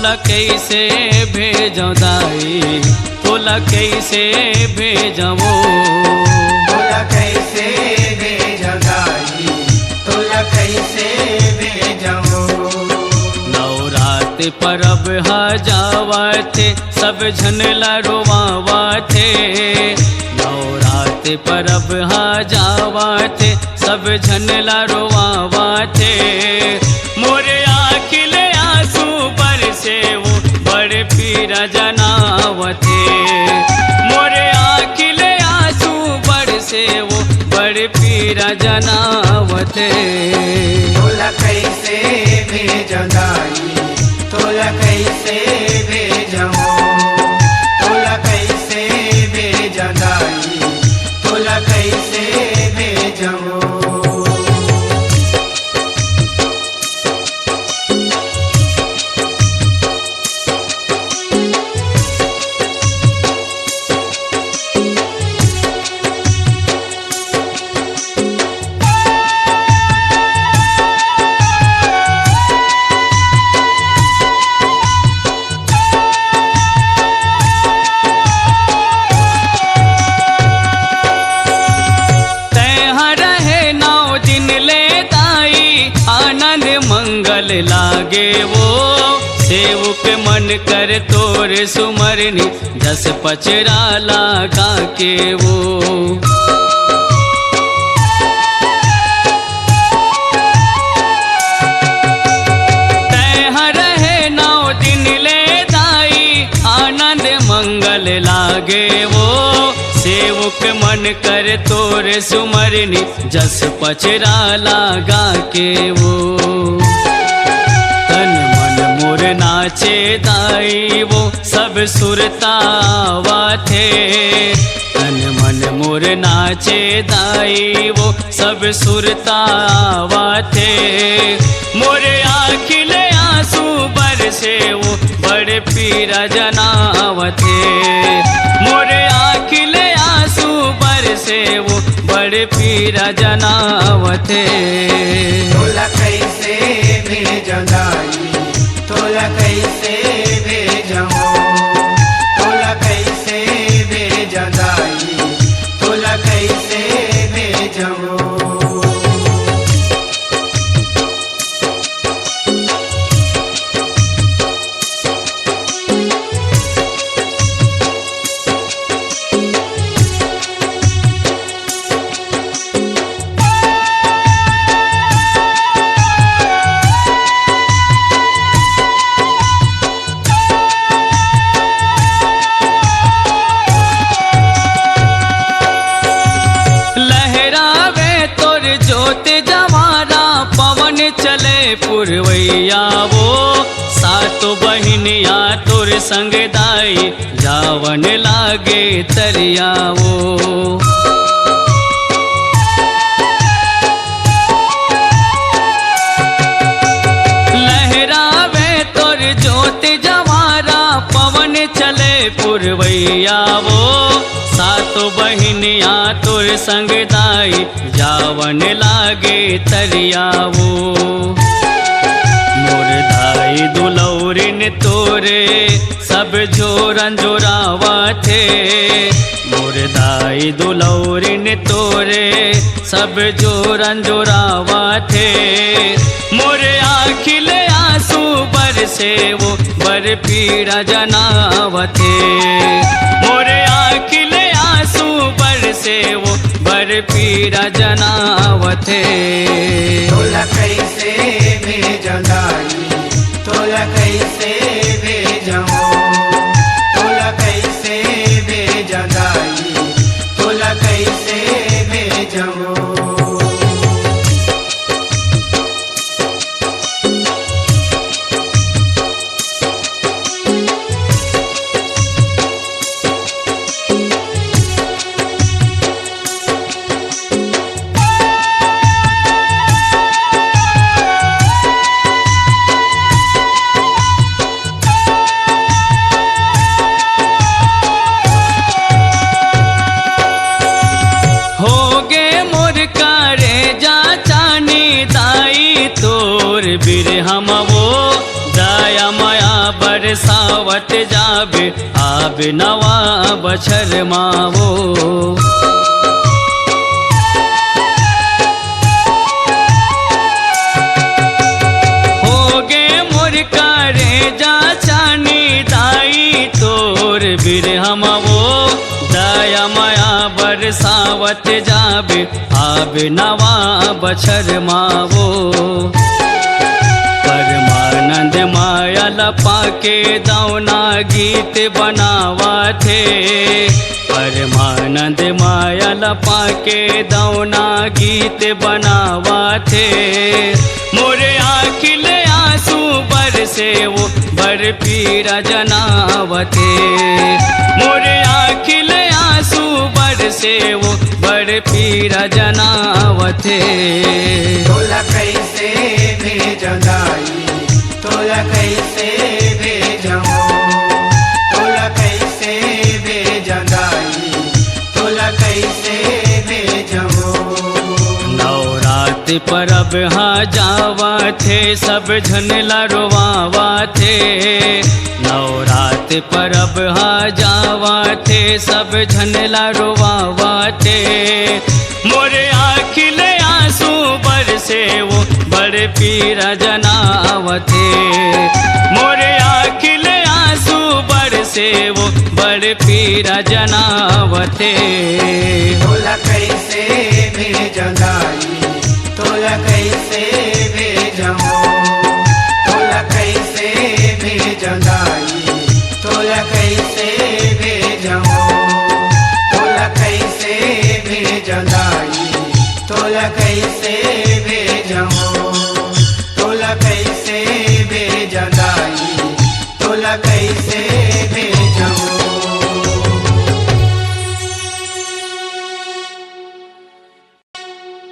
तोला कैसे भेजो दाई, तोला कैसे भेजवो, तोला कैसे भेजो दाई, तोला कैसे भेजवो। नवरात परब जावा थे सब झनला रोवावा थे, नवरात परब जावा थे सब झनला रोवावा थे। मोरे आखिले आंसू बरसे वो बड़े पीरा जनावते, मोरे आखिले आंसू बरसे वो बड़े पीरा जनावते। तोला कैसे भेजो दाई, तोला कैसे भेजवो, तोला कैसे भेजो दाई, तोला कैसे भेजवो। आनंद मंगल लागे वो, सेवक मन कर तोर सुमरनी जस पचरा लागा के वो। तैहा रहे 9 दिन ले दाई, आनंद मंगल लागे वो, सेवक मन कर तोर सुमरनी जस पचरा लागा के वो। तन मन मोर नाचे दाई वो सब सुरतावा थे, तन मन मोर नाचे दाई वो सब सुरतावा थे। मोरे आखिले आंसू बरसे वो बड़े पीरा जनावते, मोरे आखिले आंसू बरसे वो बड़े पीरा जनावते। तोला कैसे भेजो दाई, तोला कैसे भेजवो, तोला कैसे भेजो दाई, तोला कैसे भेजवो। चले पुरवैया वो, सातो बहिनिया तोर संग दाई जावन लागे तरिया वो। लहरावे तोर जोत जवारा पवन चले पुरवैया वो, सातो बहिनिया तोर संग दाई जावन लागे तरिया वो। मोर दाई दुलौरिन तोरे सब जोरन जोरावा थे, मोर दाई दुलौरिन तोरे सब जोरन जोरावा थे। मोरे आखिले आंसू बरसे वो बर पीड़ा जनावते, मोरे आखिले आंसू बरसे वो बर पीड़ा जनावते। तोला कैसे भेजो दाई, तोला कैसे भेजवो, तोला कैसे भेजो दाई, तोला कैसे भेजवो। आवे नवा बछर मावो। होगे मोर करे जा चानी दाई तोर बिरहमवो। दया माया बरसावत जाबे आवे नवा बछर मावो। परमानंद माया लपा के दौना गीत बनावा थे। परमानंद माया लपा के दौना गीत बनावा थे। मोरे आखिल आंसू बरसे वो बर पीरा जनावते। मोरे आखिल आंसू बरसे वो बर पीरा जनावते। तोला कैसे भेजदाई तोला कैसे भेजमो। तोला कैसे भेजदाई तोला कैसे भेजमो। नवरात्रि परब हाँ जावा थे सब झनला रोवावा थे। नवरात्रि परब हाँ जावा थे सब झनला रोवावा थे। मोरे आखिल आंसू बरसे वो बड़ पीरा जनावते। मोरे आखिल आंसू बरसे वो बड़ पीरा जनावते। तोला कैसे भेजदाई तोला कैसे भेजमो। तोला कैसे भेजदाई तोला कैसे भेजमो। तोला कैसे भेजदाई तोला कैसे भेजमो।